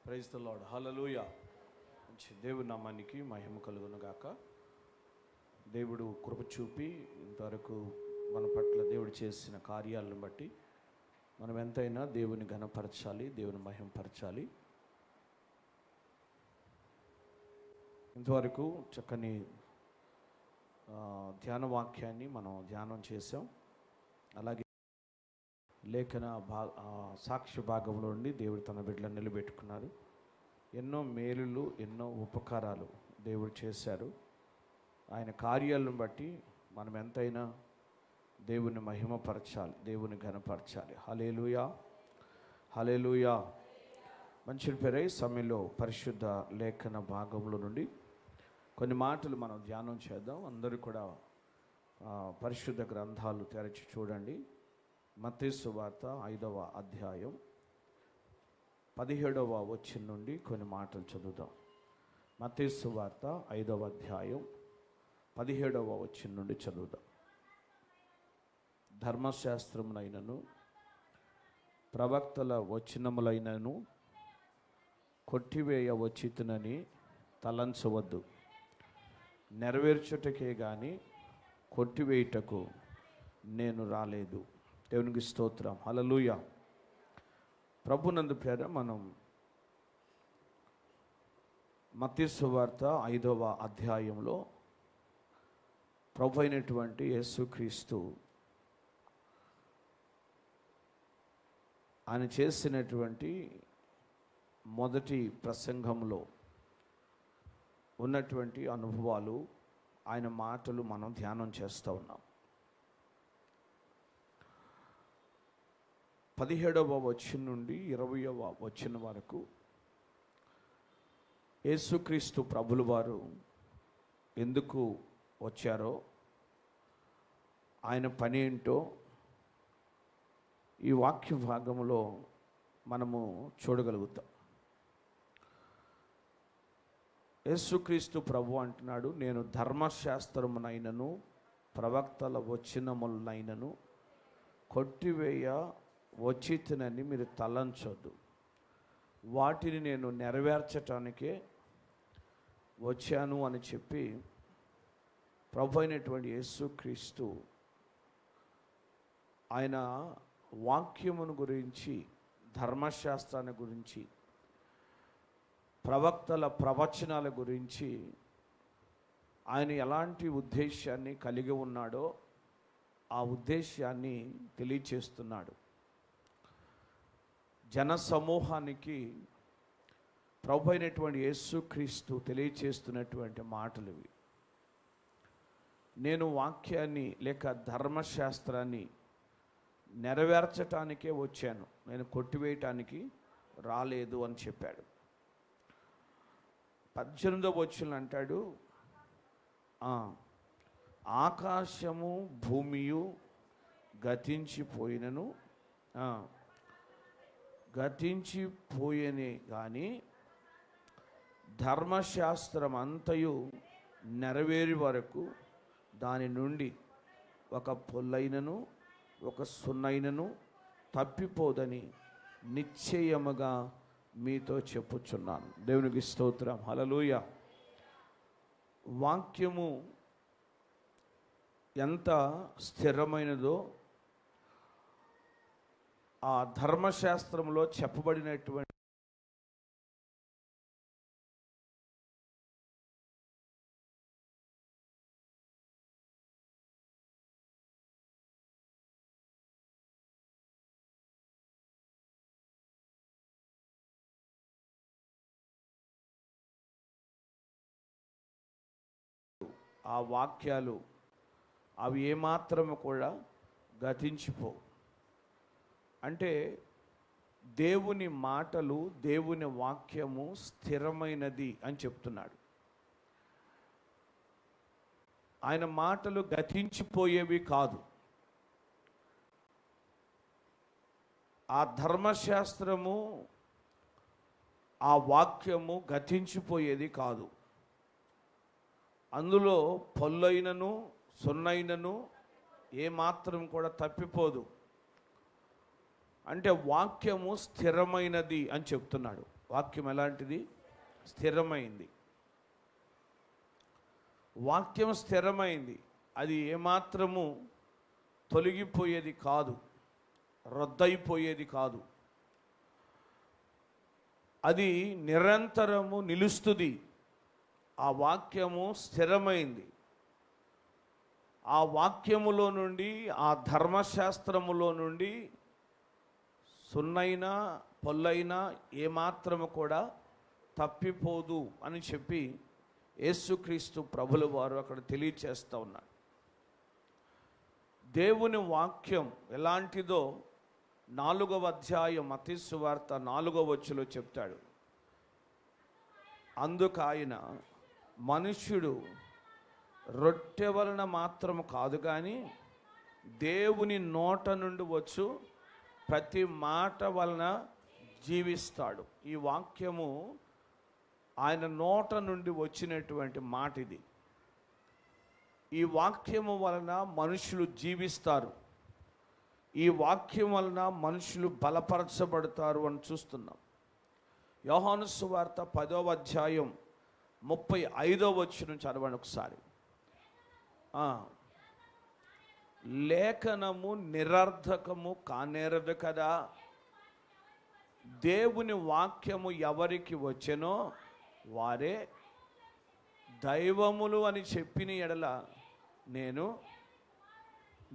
Praise the lord. హల్లెలూయా. దేవుని నామానికి మహిమ కలుగును గాక. దేవుడు కృప చూపి ఇంతవరకు మన పట్ల దేవుడు చేసిన కార్యాలను బట్టి మనం ఎంతైనా దేవుని ఘనపరచాలి, దేవుని మహిమపరచాలి. ఇంతవరకు చక్కని ధ్యాన వాక్యాన్ని మనం ధ్యానం చేసాం. అలాగే లేఖన సాక్ష్య భాగంలో నుండి దేవుడు తన బిడ్డలను నిలబెట్టుకున్నారు. ఎన్నో మేలులు, ఎన్నో ఉపకారాలు దేవుడు చేశారు. ఆయన కార్యాలను బట్టి మనం ఎంతైనా దేవుని మహిమపరచాలి, దేవుని ఘనపరచాలి. హల్లెలూయా, హల్లెలూయా. మంచి పేరై సమయంలో పరిశుద్ధ లేఖన భాగంలో నుండి కొన్ని మాటలు మనం ధ్యానం చేద్దాం. అందరూ కూడా పరిశుద్ధ గ్రంథాలు తెరచి చూడండి. మత్తయి సువార్త 5వ అధ్యాయం 17వ వచనం నుండి కొన్ని మాటలు చదువుదాం. మత్తయి సువార్త 5వ అధ్యాయం 17వ వచనం నుండి చదువుదాం. ధర్మశాస్త్రమునైనను ప్రవక్తల వచనములైనను కొట్టివేయ వచ్చితునని తలంచవద్దు. నెరవేర్చుటకే గాని కొట్టివేయుటకు నేను రాలేదు. దేవునికి స్తోత్రం. హల్లెలూయా. ప్రభునందు ప్రేర మనం మత్తయి సువార్త 5వ అధ్యాయంలో ప్రభు అయినటువంటి యేసుక్రీస్తు ఆయన చేసినటువంటి మొదటి ప్రసంగంలో ఉన్నటువంటి అనుభవాలు, ఆయన మాటలు మనం ధ్యానం చేస్తూ ఉన్నాం. 17వ వచనం నుండి 20వ వచనం వరకు యేసుక్రీస్తు ప్రభుల వారు ఎందుకు వచ్చారో, ఆయన పని ఏంటో ఈ వాక్య భాగంలో మనము చూడగలుగుతాం. యేసుక్రీస్తు ప్రభు అంటున్నాడు, నేను ధర్మశాస్త్రమునైనను ప్రవక్తల వచనములనైనను కొట్టివేయ వచ్చితినని మీరు తలంచొద్దు. వాటిని నేను నెరవేర్చటానికే వచ్చాను అని చెప్పి ప్రభు అయినటువంటి యేసుక్రీస్తు ఆయన వాక్యమును గురించి, ధర్మశాస్త్రాన్ని గురించి, ప్రవక్తల ప్రవచనాల గురించి ఆయన ఎలాంటి ఉద్దేశాన్ని కలిగి ఉన్నాడో ఆ ఉద్దేశాన్ని తెలియచేస్తున్నాడు. జన సమూహానికి ప్రభు అయినటువంటి యేసుక్రీస్తు తెలియచేస్తున్నటువంటి మాటలు ఇవి. నేను వాక్యాన్ని లేక ధర్మశాస్త్రాన్ని నెరవేర్చటానికే వచ్చాను, నేను కొట్టివేయటానికి రాలేదు అని చెప్పాడు. 18వ వచనం అంటాడు, ఆకాశము భూమియు గతించిపోయినను గతించిపోయేనే కానీ ధర్మశాస్త్రం అంతయు నెరవేరి వరకు దాని నుండి ఒక పొల్లైనను ఒక సున్నైనను తప్పిపోదని నిశ్చయముగా మీతో చెప్పుచున్నాను. దేవునికి స్తోత్రం. హల్లెలూయా. వాక్యము ఎంత స్థిరమైనదో ఆ ధర్మశాస్త్రంలో చెప్పబడినటువంటి ఆ వాక్యాలు అవి ఏమాత్రము కూడా గతించిపోవు. అంటే దేవుని మాటలు, దేవుని వాక్యము స్థిరమైనది అని చెప్తున్నాడు. ఆయన మాటలు గతించిపోయేవి కాదు. ఆ ధర్మశాస్త్రము, ఆ వాక్యము గతించిపోయేది కాదు. అందులో పొల్లైనను సున్నైనను ఏమాత్రం కూడా తప్పిపోదు. అంటే వాక్యము స్థిరమైనది అని చెప్తున్నాడు. వాక్యం ఎలాంటిది? స్థిరమైంది. వాక్యం స్థిరమైంది. అది ఏమాత్రము తొలగిపోయేది కాదు, రద్దయిపోయేది కాదు. అది నిరంతరము నిలుస్తుంది. ఆ వాక్యము స్థిరమైంది. ఆ వాక్యములో నుండి, ఆ ధర్మశాస్త్రములో నుండి సున్నైనా పొల్లైనా ఏమాత్రము కూడా తప్పిపోదు అని చెప్పి యేసుక్రీస్తు ప్రభుల వారు అక్కడ తెలియచేస్తూ ఉన్నారు. దేవుని వాక్యం ఎలాంటిదో 4వ అధ్యాయం మత్తయి సువార్త 4వ వచనంలో చెప్తాడు. అందుకు ఆయన, మనుష్యుడు రొట్టె వలన మాత్రము కాదు కానీ దేవుని నోట నుండి వచ్చు ప్రతి మాట వలన జీవిస్తాడు. ఈ వాక్యము ఆయన నోట నుండి వచ్చినటువంటి మాట ఇది. ఈ వాక్యము వలన మనుషులు జీవిస్తారు. ఈ వాక్యం వలన మనుషులు బలపరచబడతారు అని చూస్తున్నాం. యోహాను సువార్త 10వ అధ్యాయం 35వ వచనం చదవండి ఒకసారి. లేఖనము నిరర్ధకము కానేరదు కదా, దేవుని వాక్యము ఎవరికి వచ్చెనో వారే దైవములు అని చెప్పిన ఎడల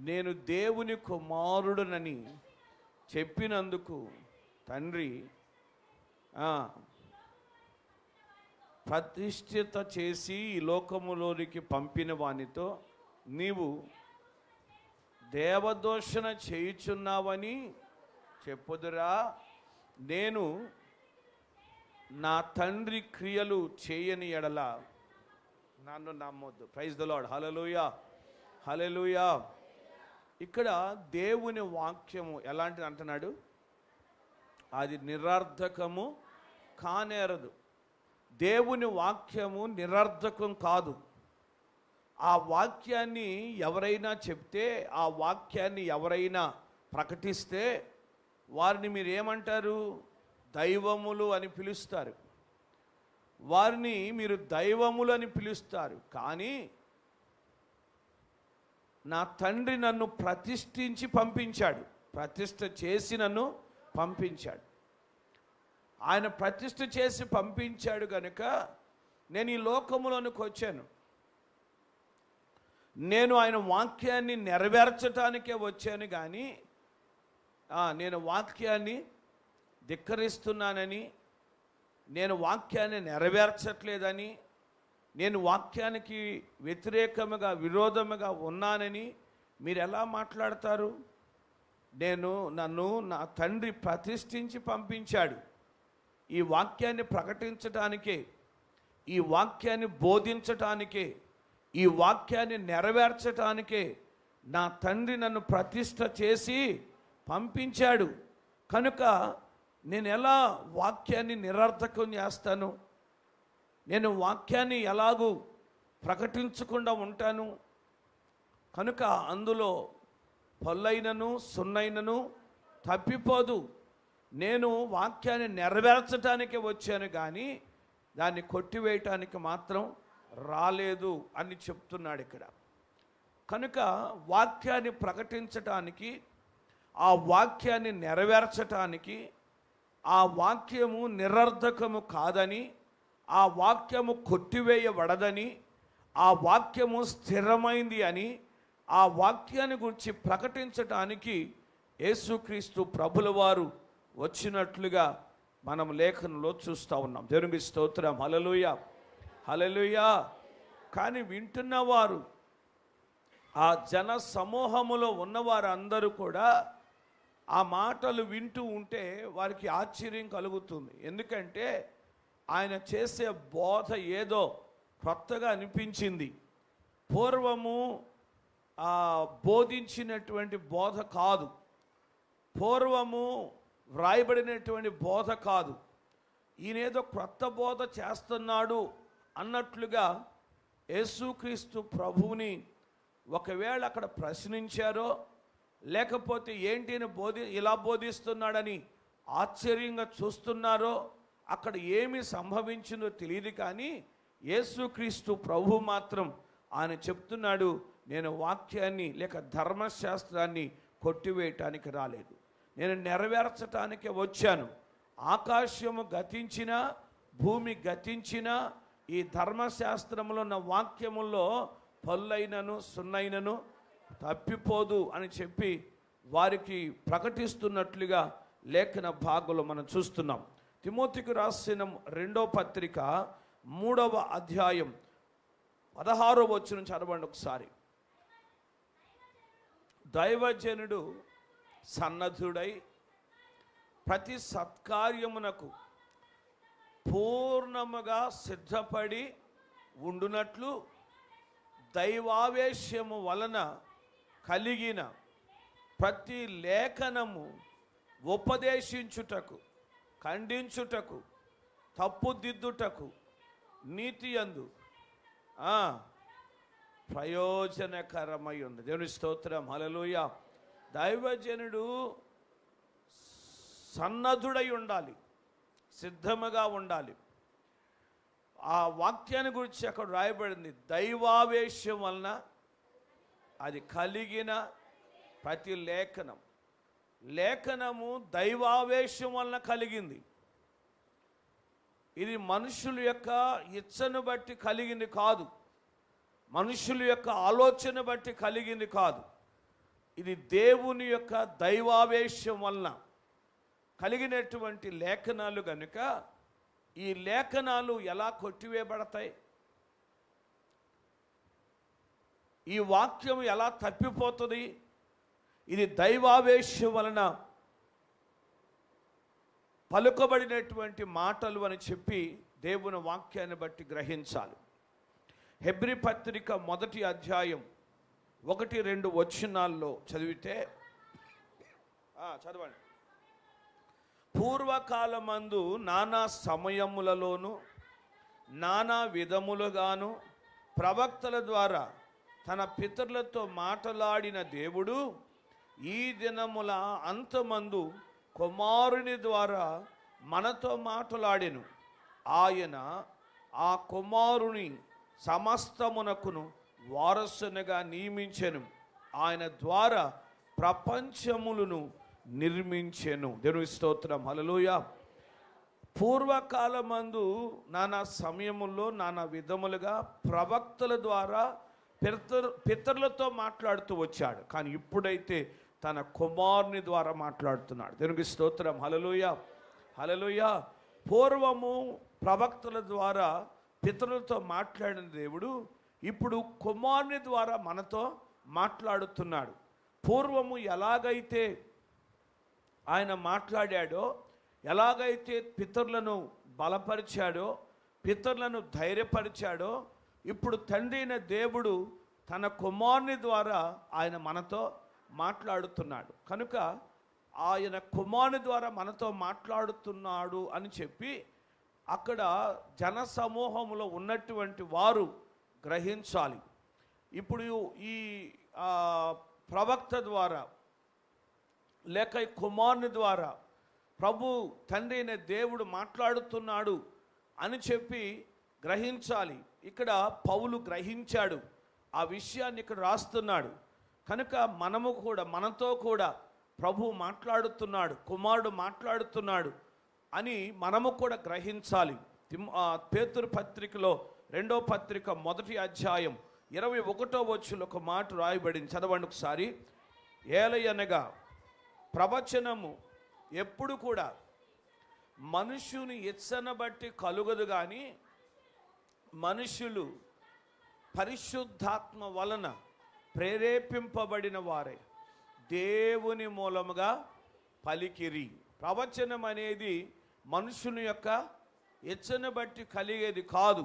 నేను దేవుని కుమారుడునని చెప్పినందుకు తండ్రి ప్రతిష్ఠిత చేసి ఈ లోకములోనికి పంపిన వానితో నీవు దేవదూషణ చేయుచున్నావని చెప్పుదురా. నేను నా తండ్రి క్రియలు చేయని ఎడల నన్ను నమ్మొద్దు. Praise the lord. Hallelujah, hallelujah. ఇక్కడ దేవుని వాక్యము ఎలాంటిది అంటున్నాడు? అది నిరర్ధకము కానేరదు. దేవుని వాక్యము నిరర్ధకం కాదు. ఆ వాక్యాన్ని ఎవరైనా చెప్తే, ఆ వాక్యాన్ని ఎవరైనా ప్రకటిస్తే వారిని మీరు ఏమంటారు? దైవములు అని పిలుస్తారు. వారిని మీరు దైవములు అని పిలుస్తారు. కానీ నా తండ్రి నన్ను ప్రతిష్ఠించి పంపించాడు, ప్రతిష్ఠ చేసి నన్ను పంపించాడు. ఆయన ప్రతిష్ఠ చేసి పంపించాడు కనుక నేను ఈ లోకములోనికి వచ్చాను. నేను ఆయన వాక్యాన్ని నెరవేర్చటానికే వచ్చాను కానీ నేను వాక్యాన్ని ధిక్కరిస్తున్నానని, నేను వాక్యాన్ని నెరవేర్చట్లేదని, నేను వాక్యానికి వ్యతిరేకముగా విరోధముగా ఉన్నానని మీరు ఎలా మాట్లాడతారు? నన్ను నా తండ్రి ప్రతిష్ఠించి పంపించాడు. ఈ వాక్యాన్ని ప్రకటించటానికే, ఈ వాక్యాన్ని బోధించటానికే, ఈ వాక్యాన్ని నెరవేర్చటానికే నా తండ్రి నన్ను ప్రతిష్ఠ చేసి పంపించాడు. కనుక నేను ఎలా వాక్యాన్ని నిరర్థకం చేస్తాను? నేను వాక్యాన్ని ఎలాగూ ప్రకటించకుండా ఉంటాను? కనుక అందులో పొల్లైనను సున్నైనను తప్పిపోదు. నేను వాక్యాన్ని నెరవేర్చటానికి వచ్చాను కానీ దాన్ని కొట్టివేయటానికి మాత్రం రాలేదు అని చెప్తున్నాడు ఇక్కడ. కనుక వాక్యాన్ని ప్రకటించటానికి, ఆ వాక్యాన్ని నెరవేర్చటానికి, ఆ వాక్యము నిరర్ధకము కాదని, ఆ వాక్యము కొట్టివేయబడదని, ఆ వాక్యము స్థిరమైంది అని, ఆ వాక్యాన్ని గురించి ప్రకటించటానికి యేసుక్రీస్తు ప్రభుల వారు వచ్చినట్లుగా మనం లేఖనంలో చూస్తూ ఉన్నాం. దేవునికి స్తోత్రం. హల్లెలూయా, హల్లెలూయా. కానీ వింటున్నవారు, ఆ జన సమూహములో ఉన్నవారు అందరూ కూడా ఆ మాటలు వింటూ ఉంటే వారికి ఆశ్చర్యం కలుగుతుంది. ఎందుకంటే ఆయన చేసే బోధ ఏదో కొత్తగా అనిపించింది. పూర్వము బోధించినటువంటి బోధ కాదు, పూర్వము వ్రాయబడినటువంటి బోధ కాదు. ఈయనేదో క్రొత్త బోధ చేస్తున్నాడు అన్నట్లుగా యేసుక్రీస్తు ప్రభువుని ఒకవేళ అక్కడ ప్రశ్నించారో, లేకపోతే ఏంటిని ఇలా బోధిస్తున్నాడని ఆశ్చర్యంగా చూస్తున్నారో అక్కడ ఏమి సంభవించిందో తెలియదు, కానీ యేసుక్రీస్తు ప్రభు మాత్రం ఆయన చెప్తున్నాడు, నేను వాక్యాన్ని లేక ధర్మశాస్త్రాన్ని కొట్టివేయటానికి రాలేదు, నేను నెరవేర్చటానికి వచ్చాను. ఆకాశము గతించిన, భూమి గతించిన, ఈ ధర్మశాస్త్రంలో ఉన్న వాక్యముల్లో పల్లైనను సున్నైనను తప్పిపోదు అని చెప్పి వారికి ప్రకటిస్తున్నట్లుగా లేఖన భాగంలో మనం చూస్తున్నాం. తిమోతికి రాసిన 2వ పత్రిక 3వ అధ్యాయం 16వ వచనం చదవండి ఒకసారి. దైవజనుడు సన్నద్ధుడై ప్రతి సత్కార్యమునకు పూర్ణముగా సిద్ధపడి ఉండునట్లు దైవావేశము వలన కలిగిన ప్రతి లేఖనము ఉపదేశించుటకు, ఖండించుటకు, తప్పుదిద్దుటకు నీతియందు ప్రయోజనకరమై ఉంది. దేవుని స్తోత్రం, హల్లెలూయా. దైవజనుడు సన్నద్ధుడై ఉండాలి, సిద్ధముగా ఉండాలి. ఆ వాక్యాన్ని గురించి అక్కడ రాయబడింది, దైవావేశం వలన అది కలిగిన ప్రతి లేఖనము దైవావేశం వలన కలిగింది. ఇది మనుషుల యొక్క ఇచ్చను బట్టి కలిగింది కాదు, మనుషుల యొక్క ఆలోచన బట్టి కలిగింది కాదు. ఇది దేవుని యొక్క దైవావేశం వలన కలిగినటువంటి లేఖనాలు కనుక ఈ లేఖనాలు ఎలా కొట్టివేయబడతాయి, ఈ వాక్యం ఎలా తప్పిపోతుంది? ఇది దైవావేశం వలన పలుకబడినటువంటి మాటలు అని చెప్పి దేవుని వాక్యాన్ని బట్టి గ్రహించాలి. హెబ్రీ పత్రిక 1వ అధ్యాయం 1-2 వచనాల్లో చదివితే చదవండి. పూర్వకాలమందు నానా సమయములలోను నానా విధములుగాను ప్రవక్తల ద్వారా తన పితరులతో మాట్లాడిన దేవుడు ఈ దినముల అంతమందు కుమారుని ద్వారా మనతో మాట్లాడెను. ఆయన ఆ కుమారుని సమస్తమునకును వారసునిగా నియమించెను. ఆయన ద్వారా ప్రపంచములను నిర్మించెను. దేవుని స్తోత్రం, హల్లెలూయా. పూర్వకాలమందు నానా సమయముల్లో నానా విధములుగా ప్రవక్తల ద్వారా పితరులతో మాట్లాడుతూ వచ్చాడు. కానీ ఇప్పుడైతే తన కుమారుని ద్వారా మాట్లాడుతున్నాడు. దేవునికి స్తోత్రం, హల్లెలూయా, హల్లెలూయా. పూర్వము ప్రవక్తల ద్వారా పితరులతో మాట్లాడిన దేవుడు ఇప్పుడు కుమారుని ద్వారా మనతో మాట్లాడుతున్నాడు. పూర్వము ఎలాగైతే ఆయన మాట్లాడాడో, ఎలాగైతే పితరులను బలపరిచాడో, పితరులను ధైర్యపరిచాడో, ఇప్పుడు తండ్రి అయిన దేవుడు తన కుమారుని ద్వారా ఆయన మనతో మాట్లాడుతున్నాడు. కనుక ఆయన కుమారుని ద్వారా మనతో మాట్లాడుతున్నాడు అని చెప్పి అక్కడ జన సమూహంలో ఉన్నటువంటి వారు గ్రహించాలి. ఇప్పుడు ఈ ప్రవక్త ద్వారా లేక ఈ కుమారుని ద్వారా ప్రభు తండ్రి అయిన దేవుడు మాట్లాడుతున్నాడు అని చెప్పి గ్రహించాలి. ఇక్కడ పౌలు గ్రహించాడు, ఆ విషయాన్ని ఇక్కడ రాస్తున్నాడు. కనుక మనము కూడా, మనతో కూడా ప్రభు మాట్లాడుతున్నాడు, కుమారుడు మాట్లాడుతున్నాడు అని మనము కూడా గ్రహించాలి. పేతురు పత్రికలో 2వ పత్రిక 1వ అధ్యాయం 21వ వచనంలో ఒక మాట రాయబడింది, చదవండి ఒకసారి. ఏలయనగా ప్రవచనము ఎప్పుడు కూడా మనుషుని ఇచ్చను బట్టి కలుగదు, కానీ మనుషులు పరిశుద్ధాత్మ వలన ప్రేరేపింపబడిన వారే దేవుని మూలముగా పలికిరి. ప్రవచనం అనేది మనుషుని యొక్క ఇచ్చను బట్టి కలిగేది కాదు.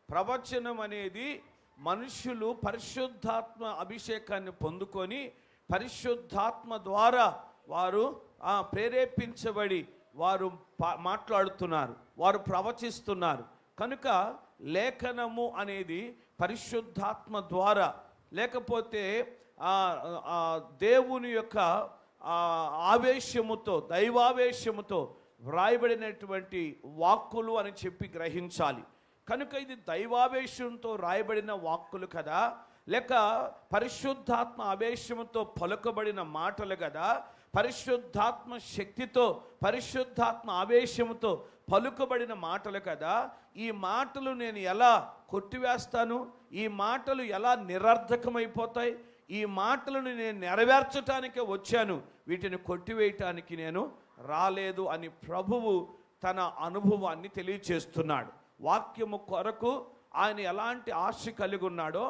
ప్రవచనం అనేది మనుషులు పరిశుద్ధాత్మ అభిషేకాన్ని పొందుకొని పరిశుద్ధాత్మ ద్వారా వారు ప్రేరేపించబడి వారు మాట్లాడుతున్నారు, వారు ప్రవచిస్తున్నారు. కనుక లేఖనము అనేది పరిశుద్ధాత్మ ద్వారా, లేకపోతే దేవుని యొక్క ఆవేశముతో, దైవావేశముతో వ్రాయబడినటువంటి వాక్కులు అని చెప్పి గ్రహించాలి. కనుక ఇది దైవావేశంతో రాయబడిన వాక్కులు కదా, లేక పరిశుద్ధాత్మ ఆవేశంతో పలుకబడిన మాటలు కదా, పరిశుద్ధాత్మ శక్తితో పరిశుద్ధాత్మ ఆవేశంతో పలుకబడిన మాటలు కదా. ఈ మాటలు నేను ఎలా కొట్టివేస్తాను? ఈ మాటలు ఎలా నిరర్ధకమైపోతాయి? ఈ మాటలను నేను నెరవేర్చటానికే వచ్చాను, వీటిని కొట్టివేయటానికి నేను రాలేదు అని ప్రభువు తన అనుభవాన్ని తెలియచేస్తున్నాడు. వాక్యము కొరకు ఆయన ఎలాంటి ఆశ కలిగి ఉన్నాడో,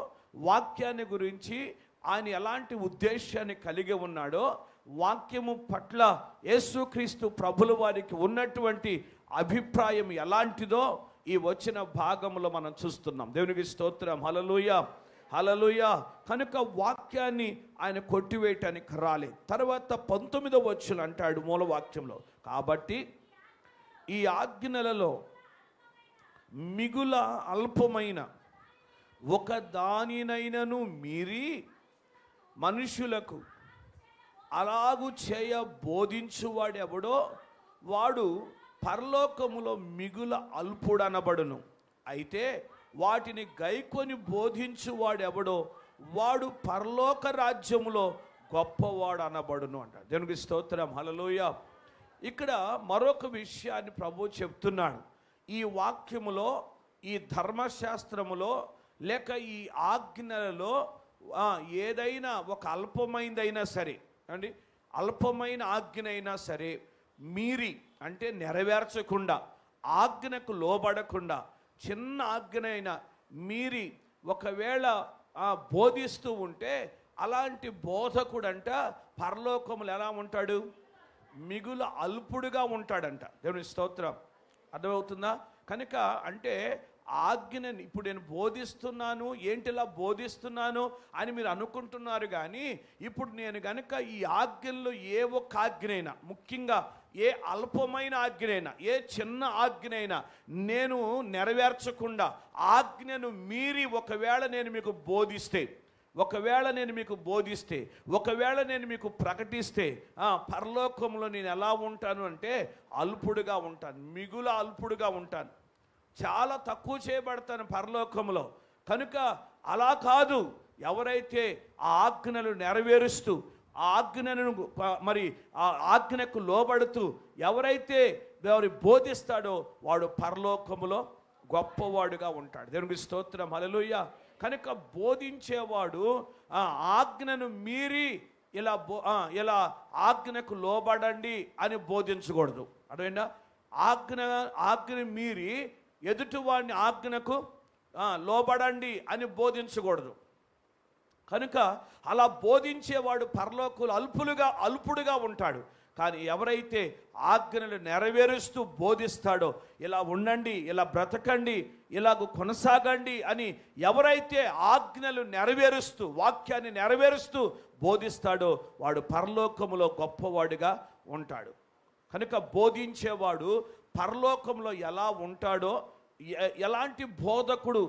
వాక్యాన్ని గురించి ఆయన ఎలాంటి ఉద్దేశాన్ని కలిగి ఉన్నాడో, వాక్యము పట్ల యేసుక్రీస్తు ప్రభుల వారికి ఉన్నటువంటి అభిప్రాయం ఎలాంటిదో ఈ వచ్చిన భాగంలో మనం చూస్తున్నాం. దేవునికి స్తోత్రం. హల్లెలూయా, హల్లెలూయా. కనుక వాక్యాన్ని ఆయన కొట్టివేయటానికి రాలేదు. తర్వాత 19వ వచనం అంటాడు మూలవాక్యంలో, కాబట్టి ఈ ఆజ్ఞలలో మిగుల అల్పమైన ఒక దానినైనను మీరి మనుషులకు అలాగు చేయ బోధించువాడెవడో వాడు పరలోకములో మిగుల అల్పుడనబడును. అయితే వాటిని గైకొని బోధించువాడెవడో వాడు పరలోక రాజ్యములో గొప్పవాడు అనబడును అంటాడు. దేవునికి స్తోత్రం. హల్లెలూయా. ఇక్కడ మరొక విషయాన్ని ప్రభు చెప్తున్నాడు. ఈ వాక్యములో, ఈ ధర్మశాస్త్రములో, లేక ఈ ఆజ్ఞలలో ఏదైనా ఒక అల్పమైనదైనా సరే అండి, అల్పమైన ఆజ్ఞ అయినా సరే మీరి అంటే నెరవేర్చకుండా, ఆజ్ఞకు లోబడకుండా, చిన్న ఆజ్ఞ అయినా మీరి ఒకవేళ బోధిస్తూ ఉంటే అలాంటి బోధకుడంట పరలోకములు ఎలా ఉంటాడు? మిగుల అల్పుడుగా ఉంటాడంట. దేవుని స్తోత్రం. అర్థమవుతుందా? కనుక అంటే ఆజ్ఞని ఇప్పుడు నేను బోధిస్తున్నాను, ఏంటిలా బోధిస్తున్నాను అని మీరు అనుకుంటున్నారు. కానీ ఇప్పుడు నేను కనుక ఈ ఆజ్ఞల్లో ఏ ఒక్క ఆజ్ఞైనా, ముఖ్యంగా ఏ అల్పమైన ఆజ్ఞైనా, ఏ చిన్న ఆజ్ఞైనా నేను నెరవేర్చకుండా, ఆజ్ఞను మీరి ఒకవేళ నేను మీకు బోధిస్తే, ఒకవేళ నేను మీకు ప్రకటిస్తే పరలోకంలో నేను ఎలా ఉంటాను అంటే అల్పుడుగా ఉంటాను, మిగుల అల్పుడుగా ఉంటాను, చాలా తక్కువ చేయబడతాను పరలోకంలో. కనుక అలా కాదు, ఎవరైతే ఆ ఆజ్ఞలు నెరవేరుస్తూ, ఆ ఆజ్ఞను మరి ఆ ఆజ్ఞకు లోబడుతూ ఎవరైతే ఎవరి బోధిస్తాడో వాడు పరలోకములో గొప్పవాడుగా ఉంటాడు. దేవునికి స్తోత్రం. హల్లెలూయా. కనుక బోధించేవాడు ఆజ్ఞను మీరి ఇలా ఆజ్ఞకు లోబడండి అని బోధించకూడదు. అర్థమైందా? ఆజ్ఞను మీరి ఎదుటివాడిని ఆజ్ఞకు లోబడండి అని బోధించకూడదు. కనుక అలా బోధించేవాడు పరలోకులు అల్పుడుగా ఉంటాడు. కానీ ఎవరైతే ఆజ్ఞలు నెరవేరుస్తూ బోధిస్తాడో, ఇలా ఉండండి, ఇలా బ్రతకండి, ఇలాగ కొనసాగండి అని ఎవరైతే ఆజ్ఞలు నెరవేరుస్తూ, వాక్యాన్ని నెరవేరుస్తూ బోధిస్తాడో వాడు పరలోకములో గొప్పవాడుగా ఉంటాడు. కనుక బోధించేవాడు పరలోకంలో ఎలా ఉంటాడో, ఎలాంటి బోధకుడు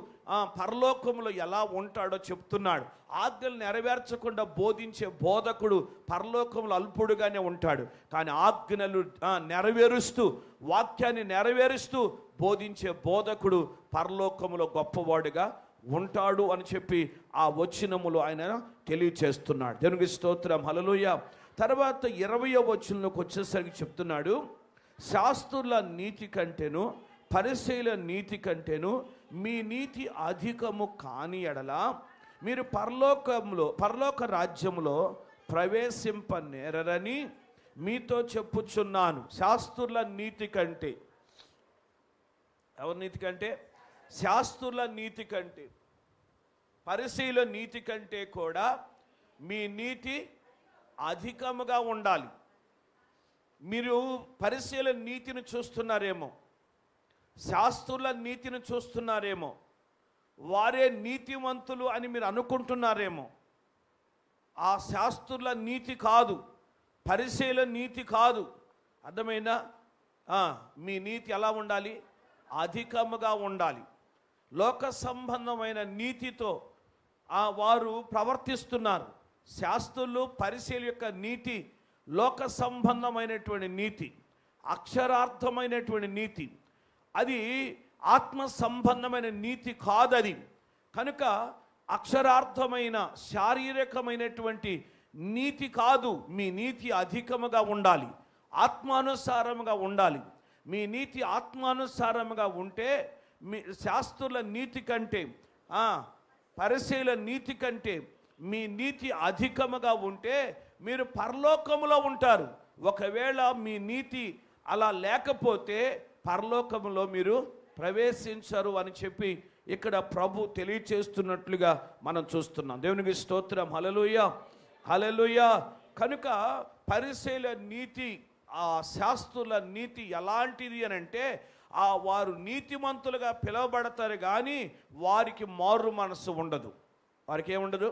పరలోకంలో ఎలా ఉంటాడో చెప్తున్నాడు. ఆజ్ఞలు నెరవేర్చకుండా బోధించే బోధకుడు పరలోకంలో అల్పుడుగానే ఉంటాడు. కానీ ఆజ్ఞలు నెరవేరుస్తూ, వాక్యాన్ని నెరవేరుస్తూ బోధించే బోధకుడు పరలోకంలో గొప్పవాడుగా ఉంటాడు అని చెప్పి ఆ వచనములో ఆయన తెలియచేస్తున్నాడు. దేవునికి స్తోత్రం. హల్లెలూయా. తర్వాత 20వ వచనంలోకి వచ్చేసరికి చెప్తున్నాడు, శాస్త్రుల నీతి కంటేను పరిసయ్యుల నీతి కంటేను మీ నీతి అధికము కాని ఎడల మీరు పరలోక రాజ్యములో ప్రవేశింపనేరని మీతో చెప్పుచున్నాను. శాస్త్రుల నీతి కంటే, ఎవరి నీతి కంటే? శాస్త్రుల నీతి కంటే, పరిసయ్యుల నీతి కంటే కూడా మీ నీతి అధికముగా ఉండాలి. మీరు పరిసయ్యుల నీతిని చూస్తున్నారేమో, శాస్త్రుల నీతిని చూస్తున్నారేమో, వారే నీతివంతులు అని మీరు అనుకుంటున్నారేమో. ఆ శాస్త్రుల నీతి కాదు, పరిసయ్యుల నీతి కాదు. అర్థమైనా? మీ నీతి ఎలా ఉండాలి? అధికముగా ఉండాలి. లోక సంబంధమైన నీతితో వారు ప్రవర్తిస్తున్నారు. శాస్త్రులు పరిసయ్యుల యొక్క నీతి లోక సంబంధమైనటువంటి నీతి. అక్షరార్థమైనటువంటి నీతి, అది ఆత్మ సంబంధమైన నీతి కాదది. కనుక అక్షరార్థమైన శారీరకమైనటువంటి నీతి కాదు. మీ నీతి అధికముగా ఉండాలి, ఆత్మానుసారముగా ఉండాలి. మీ నీతి ఆత్మానుసారముగా ఉంటే, మీ శాస్త్రుల నీతి కంటే, పరిసయ్యుల నీతి కంటే మీ నీతి అధికముగా ఉంటే మీరు పరలోకములో ఉంటారు. ఒకవేళ మీ నీతి అలా లేకపోతే పరలోకములో మీరు ప్రవేశించరు అని చెప్పి ఇక్కడ ప్రభు తెలియచేస్తున్నట్లుగా మనం చూస్తున్నాం. దేవునికి స్తోత్రం. హల్లెలూయా, హల్లెలూయా. కనుక పరిసయ్యుల నీతి, ఆ శాస్త్రుల నీతి ఎలాంటిది అని అంటే, వారు నీతిమంతులుగా పిలువబడతారు కానీ వారికి మారు మనసు ఉండదు. వారికి ఏముండదు?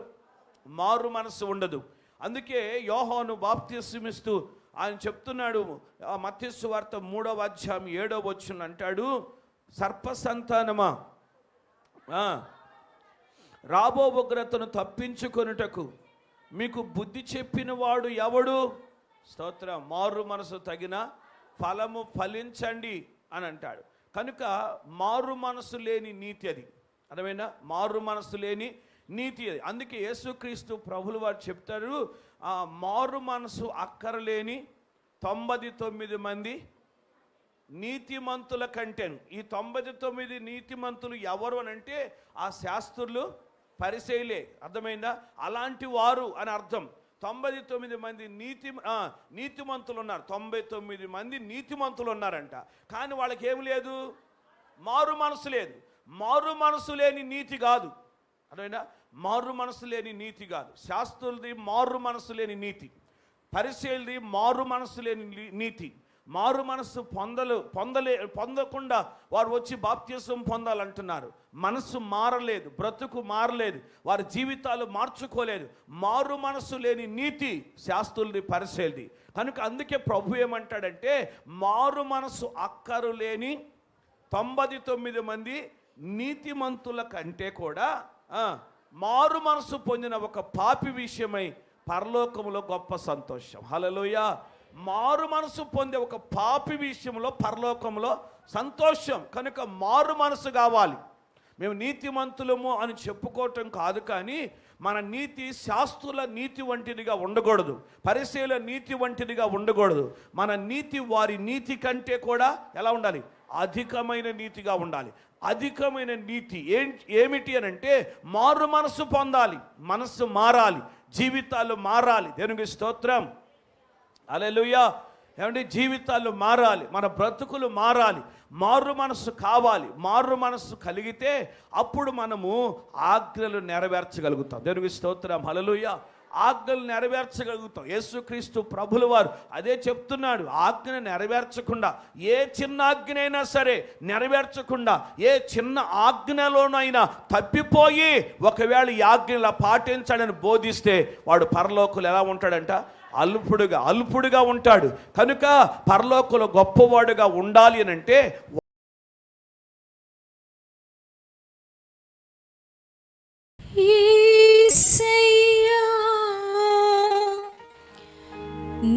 మారు మనసు ఉండదు. అందుకే యోహాను బాప్తిస్మమిస్తూ ఆయన చెప్తున్నాడు, మత్తయి సువార్త 3వ అధ్యాయం 7వ వచనం అంటాడు, సర్ప సంతానమా, రాబో ఉగ్రతను తప్పించుకొనుటకు మీకు బుద్ధి చెప్పిన వాడు ఎవడు? స్తోత్రం. మారు మనసు తగిన ఫలము ఫలించండి అని అంటాడు. కనుక మారు మనసు లేని నీతి అది. అర్థమైనా? మారు మనసు లేని నీతి అది. అందుకే యేసుక్రీస్తు ప్రభులు వారు చెప్తారు, మారు మనసు అక్కరలేని 99 మంది నీతిమంతుల కంటే. ఈ 99 నీతిమంతులు ఎవరు అని అంటే ఆ శాస్త్రులు, పరిసయ్యులే. అర్థమైందా? అలాంటి వారు అని అర్థం. 99 మంది నీతిమంతులు ఉన్నారు. 99 మంది నీతిమంతులు ఉన్నారంట. కానీ వాళ్ళకి ఏమి లేదు? మారు మనసు లేదు. మారు మనసు లేని నీతి కాదు. అదేనా? మారు మనసు లేని నీతి కాదు. శాస్త్రులది మారు మనసు లేని నీతి, పరిసయ్యులది మారు మనసు లేని నీతి. మారు మనసు పొందకుండా వారు వచ్చి బాప్తిసం పొందాలంటున్నారు. మనసు మారలేదు, బ్రతుకు మారలేదు, వారి జీవితాలు మార్చుకోలేదు. మారు మనసు లేని నీతి శాస్త్రులది, పరిసయ్యులది. కనుక అందుకే ప్రభు ఏమంటాడంటే, మారు మనసు అక్కరు లేని 99 మంది నీతిమంతుల కంటే కూడా మారు మనసు పొందిన ఒక పాపి విషయమై పరలోకములో గొప్ప సంతోషం. హల్లెలూయా. మారు మనసు పొందే ఒక పాపి విషయంలో పరలోకంలో సంతోషం. కనుక మారు మనసు కావాలి. మేము నీతిమంతులము అని చెప్పుకోవటం కాదు, కానీ మన నీతి శాస్త్రుల నీతి వంటిదిగా ఉండకూడదు, పరిసయ్యుల నీతి వంటిదిగా ఉండకూడదు. మన నీతి వారి నీతి కంటే కూడా ఎలా ఉండాలి? అధికమైన నీతిగా ఉండాలి. అధికమైన నీతి ఏమిటి అని అంటే, మారు మనసు పొందాలి, మనసు మారాలి, జీవితాలు మారాలి. దేవునికి స్తోత్రం. హల్లెలూయా. ఏమంటే జీవితాలు మారాలి, మన బ్రతుకులు మారాలి, మారు మనసు కావాలి. మారు మనసు కలిగితే అప్పుడు మనము ఆజ్ఞలు నెరవేర్చగలుగుతాం. దేవునికి స్తోత్రం. హల్లెలూయా. ఆజ్ఞలు నెరవేర్చగలుగుతాం. యేసుక్రీస్తు ప్రభుల వారు అదే చెప్తున్నాడు. ఆజ్ఞను నెరవేర్చకుండా, ఏ చిన్న ఆజ్ఞనైనా సరే నెరవేర్చకుండా, ఏ చిన్న ఆజ్ఞలోనైనా తప్పిపోయి ఒకవేళ ఈ ఆజ్ఞలా పాటించాలని బోధిస్తే వాడు పరలోకులు ఎలా ఉంటాడంట? అల్పుడుగా ఉంటాడు. కనుక పరలోకంలో గొప్పవాడుగా ఉండాలి అని అంటే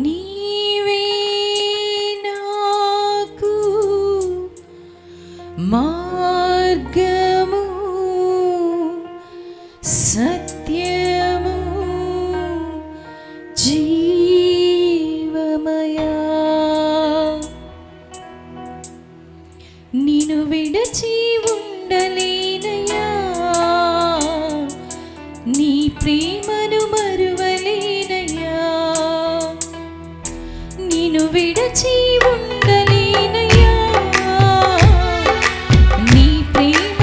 నీవే నాకు మార్గము, సత్యము, జీవమయా. నిన్ను విడచి ఉండలేనయ్యా, నీ ప్రేమను మరువలేనయ్యా. నిన్ను విడచి ఉండలేనయ్యా, నీ ప్రేమ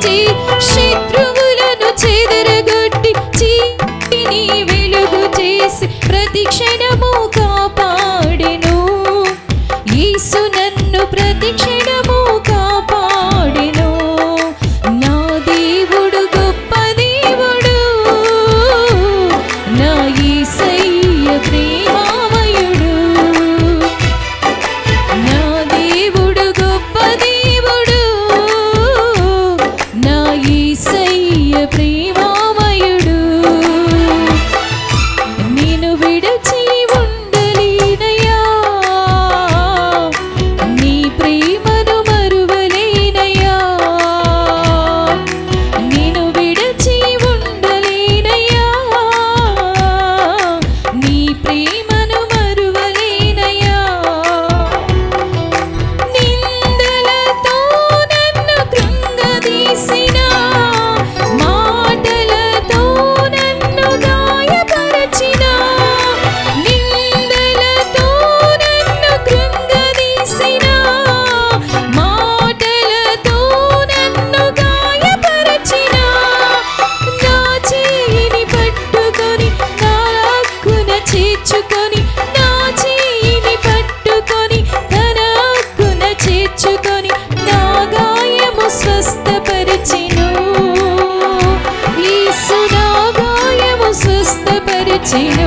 చే శత్రువులను చెదరగొట్టి చీకటిని వెలుగు చేసి ప్రతి క్షణము కాపాడెను. యేసు నన్ను ప్రతి క్షణము కాపాడెను. నా దేవుడు గొప్ప దేవుడు, నా యేసయ్య ప్రేమామయుడు. నా దేవుడు గొప్ప దేవుడు, నా యేసయ్య ప్రేమామయుడు. నేను విడచి ఉండలేనయ్యా, నీ ప్రేమను మరువలేనయ్యా. నేను విడచి ఉండలేనయ్యా, నీ ప్రేమను మరువలేనయ్యా. నిందలతో నన్ను కృంగదీసిన, మాటలతో నన్ను గాయపరచిన, నిందలతో నన్ను కృంగదీసిన, మాటలతో నన్ను గాయపరచిన, నా చేయిని పట్టుకొని నా హక్కున చేర్చుకొని, నా చేయిని పట్టుకొని తన హక్కున చేర్చుకొని, నా గాయము స్వస్థపరిచెను. యేసు నా గాయము స్వస్థపరిచెను.